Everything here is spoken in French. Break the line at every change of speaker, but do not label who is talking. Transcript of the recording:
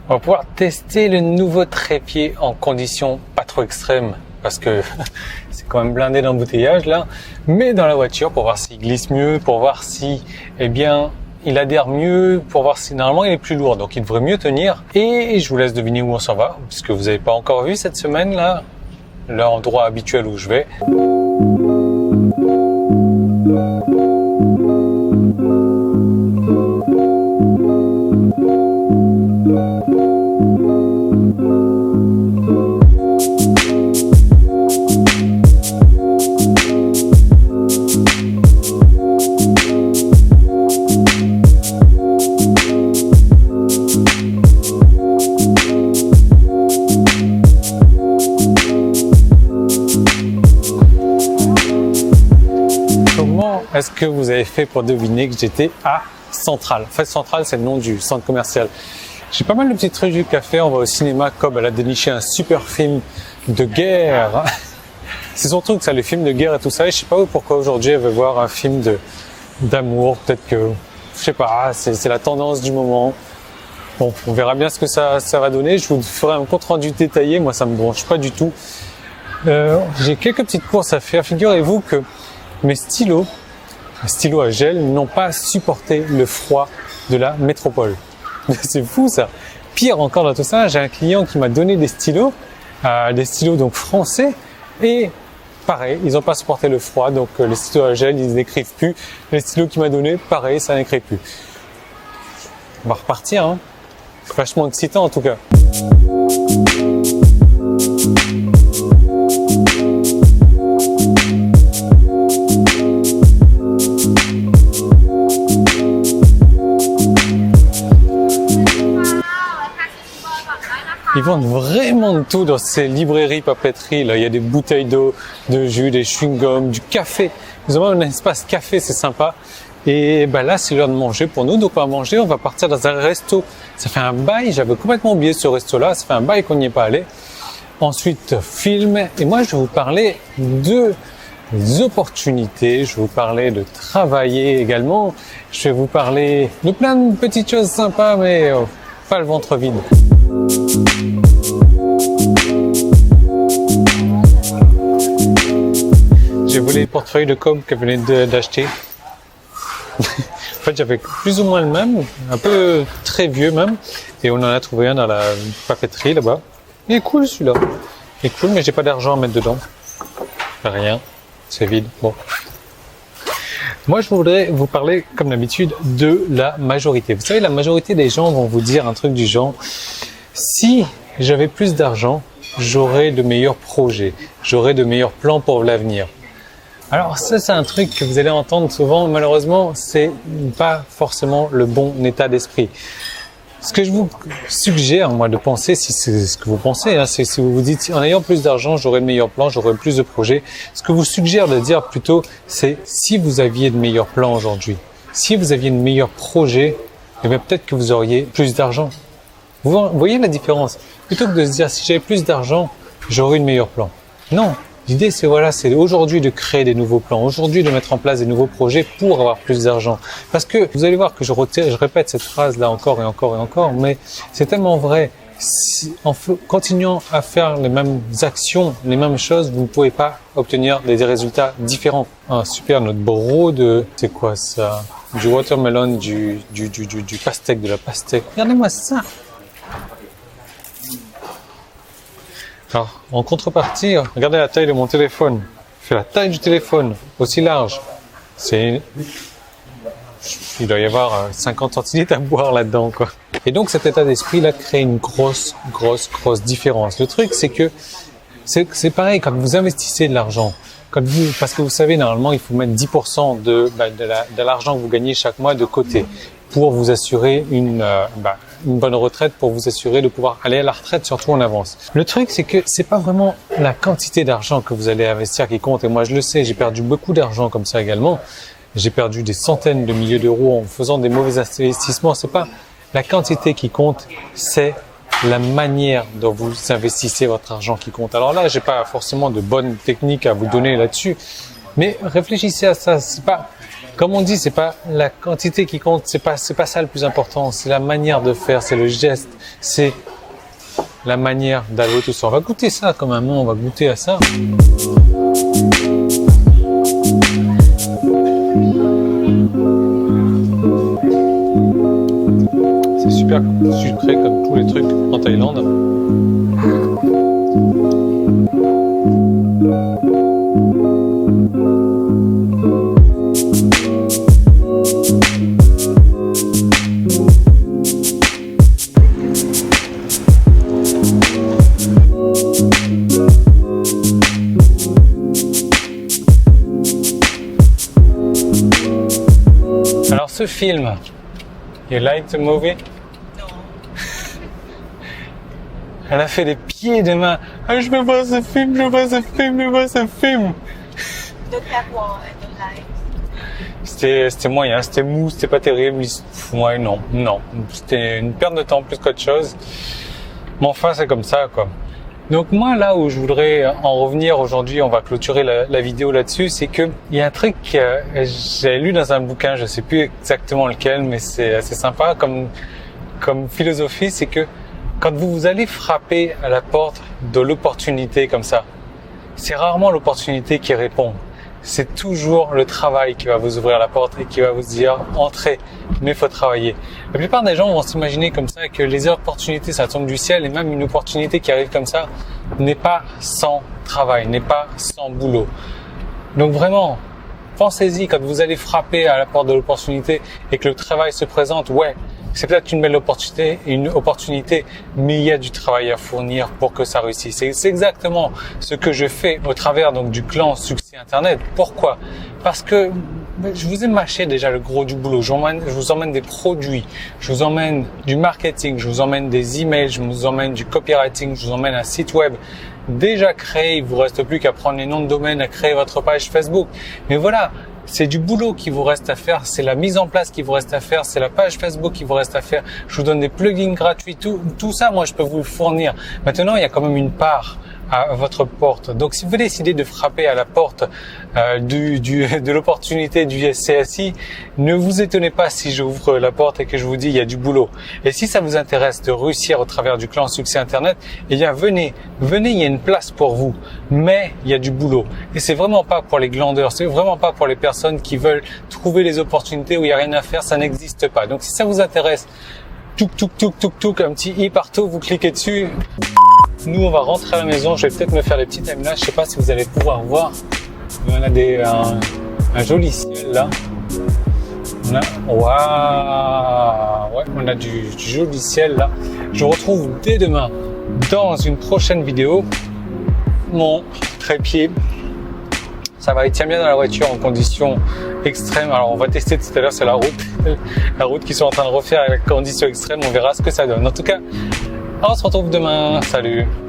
On va pouvoir tester le nouveau trépied en conditions pas trop extrêmes parce que c'est quand même blindé d'embouteillage là, mais dans la voiture pour voir s'il glisse mieux, pour voir si, eh bien, il adhère mieux, pour voir si normalement il est plus lourd, donc il devrait mieux tenir. Et je vous laisse deviner où on s'en va, puisque vous n'avez pas encore vu cette semaine là, l'endroit habituel où je vais. Est-ce que vous avez fait pour deviner que j'étais à Central? En fait, Central, c'est le nom du centre commercial. J'ai pas mal de petits trucs à faire. On va au cinéma. Cobb, elle a déniché un super film de guerre. C'est son truc, ça, les films de guerre et tout ça. Et je sais pas pourquoi aujourd'hui elle veut voir un film d'amour. Peut-être que, je sais pas, c'est la tendance du moment. Bon, on verra bien ce que ça va donner. Je vous ferai un compte rendu détaillé. Moi, ça me branche pas du tout. J'ai quelques petites courses à faire. Figurez-vous que mes stylos à gel n'ont pas supporté le froid de la métropole. C'est fou ça. Pire encore dans tout ça, j'ai un client qui m'a donné des stylos donc français, et pareil, ils n'ont pas supporté le froid, donc les stylos à gel, ils n'écrivent plus. Les stylos qu'il m'a donné, pareil, ça n'écrit plus. On va repartir, hein. C'est vachement excitant en tout cas. Ils vendent vraiment de tout dans ces librairies papeteries. Là, il y a des bouteilles d'eau, de jus, des chewing-gums, du café. Nous avons un espace café, c'est sympa. Et ben là, c'est l'heure de manger pour nous. Donc, on va manger. On va partir dans un resto. Ça fait un bail. J'avais complètement oublié ce resto-là. Ça fait un bail qu'on n'y est pas allé. Ensuite, film. Et moi, je vais vous parler de opportunités. Je vais vous parler de travailler également. Je vais vous parler de plein de petites choses sympas, mais pas le ventre vide. J'ai volé le portefeuille de Cobb qu'elle venait d'acheter. En fait, j'avais plus ou moins le même, un peu très vieux même, et on en a trouvé un dans la papeterie là-bas. Il est cool celui-là. Il est cool, mais j'ai pas d'argent à mettre dedans. Rien, c'est vide. Bon. Moi, je voudrais vous parler, comme d'habitude, de la majorité. Vous savez, la majorité des gens vont vous dire un truc du genre: si j'avais plus d'argent, j'aurais de meilleurs projets, j'aurais de meilleurs plans pour l'avenir. Alors ça, c'est un truc que vous allez entendre souvent. Malheureusement, c'est pas forcément le bon état d'esprit. Ce que je vous suggère, moi, de penser, si c'est ce que vous pensez, hein, c'est si vous vous dites, en ayant plus d'argent, j'aurai de meilleurs plans, j'aurai plus de projets. Ce que je vous suggère de dire plutôt, c'est si vous aviez de meilleurs plans aujourd'hui, si vous aviez de meilleurs projets, eh bien peut-être que vous auriez plus d'argent. Vous voyez la différence? Plutôt que de se dire, si j'avais plus d'argent, j'aurais de meilleurs plans. Non. L'idée, c'est aujourd'hui de créer des nouveaux plans, aujourd'hui de mettre en place des nouveaux projets pour avoir plus d'argent. Parce que vous allez voir que je répète cette phrase-là encore et encore et encore, mais c'est tellement vrai. En continuant à faire les mêmes actions, les mêmes choses, vous ne pouvez pas obtenir des résultats différents. Ah, super, notre bro c'est quoi ça? Du watermelon, du pastèque, de la pastèque. Regardez-moi ça! Alors, en contrepartie, regardez la taille de mon téléphone. Je fais la taille du téléphone, aussi large. Il doit y avoir 50 centilitres à boire là-dedans, quoi. Et donc, cet état d'esprit-là crée une grosse différence. Le truc, c'est que c'est pareil, quand vous investissez de l'argent, parce que vous savez, normalement, il faut mettre 10% de l'argent que vous gagnez chaque mois de côté pour vous assurer une bonne retraite, pour vous assurer de pouvoir aller à la retraite, surtout en avance. Le truc, c'est que c'est pas vraiment la quantité d'argent que vous allez investir qui compte. Et moi, je le sais, j'ai perdu beaucoup d'argent comme ça également. J'ai perdu des centaines de milliers d'euros en faisant des mauvais investissements. C'est pas la quantité qui compte, c'est la manière dont vous investissez votre argent qui compte. Alors là, j'ai pas forcément de bonnes techniques à vous donner là-dessus, mais réfléchissez à ça. C'est pas Comme on dit, c'est pas la quantité qui compte, c'est pas ça le plus important, c'est la manière de faire, c'est le geste, c'est la manière d'aller tout ça. On va goûter ça comme un moment, on va goûter à ça. C'est super sucré comme tous les trucs en Thaïlande. Alors ce film, you like the movie?
Non.
Elle a fait des pieds et des mains. Ah, je veux voir ce film, je veux voir ce film, je veux voir ce film.
Don't have one, I don't like.
C'était moyen, c'était mou, c'était pas terrible. Ouais, non. C'était une perte de temps plus qu'autre chose. Mais enfin, c'est comme ça, quoi. Donc moi, là où je voudrais en revenir aujourd'hui, on va clôturer la vidéo là-dessus, c'est que il y a un truc que j'ai lu dans un bouquin, je sais plus exactement lequel, mais c'est assez sympa comme philosophie, c'est que quand vous allez frapper à la porte de l'opportunité comme ça, c'est rarement l'opportunité qui répond. C'est toujours le travail qui va vous ouvrir la porte et qui va vous dire « entrez », mais il faut travailler. La plupart des gens vont s'imaginer comme ça que les opportunités, ça tombe du ciel, et même une opportunité qui arrive comme ça n'est pas sans travail, n'est pas sans boulot. Donc vraiment, pensez-y quand vous allez frapper à la porte de l'opportunité et que le travail se présente, ouais, c'est peut-être une belle opportunité, mais il y a du travail à fournir pour que ça réussisse. C'est exactement ce que je fais au travers donc du clan Succès Internet. Pourquoi? Parce que je vous ai mâché déjà le gros du boulot. Je vous emmène des produits, je vous emmène du marketing, je vous emmène des emails, je vous emmène du copywriting, je vous emmène un site web déjà créé. Il vous reste plus qu'à prendre les noms de domaine, à créer votre page Facebook. Mais voilà. C'est du boulot qui vous reste à faire, c'est la mise en place qui vous reste à faire, c'est la page Facebook qui vous reste à faire. Je vous donne des plugins gratuits, tout ça, moi, je peux vous le fournir. Maintenant, il y a quand même une part à votre porte. Donc, si vous décidez de frapper à la porte de l'opportunité du CSI, ne vous étonnez pas si j'ouvre la porte et que je vous dis il y a du boulot. Et si ça vous intéresse de réussir au travers du clan Succès Internet, eh bien venez, il y a une place pour vous, mais il y a du boulot. Et c'est vraiment pas pour les glandeurs, c'est vraiment pas pour les personnes qui veulent trouver les opportunités où il y a rien à faire, ça n'existe pas. Donc si ça vous intéresse, un petit i partout, vous cliquez dessus. Nous, on va rentrer à la maison. Je vais peut-être me faire des petits timelages. Je sais pas si vous allez pouvoir voir. Mais on a un joli ciel là. On a du joli ciel là. Je vous retrouve dès demain dans une prochaine vidéo. Mon trépied, ça va, il tient bien dans la voiture en conditions extrêmes. Alors, on va tester tout à l'heure sur la route qu'ils sont en train de refaire avec les conditions extrêmes. On verra ce que ça donne. En tout cas, on se retrouve demain. Salut!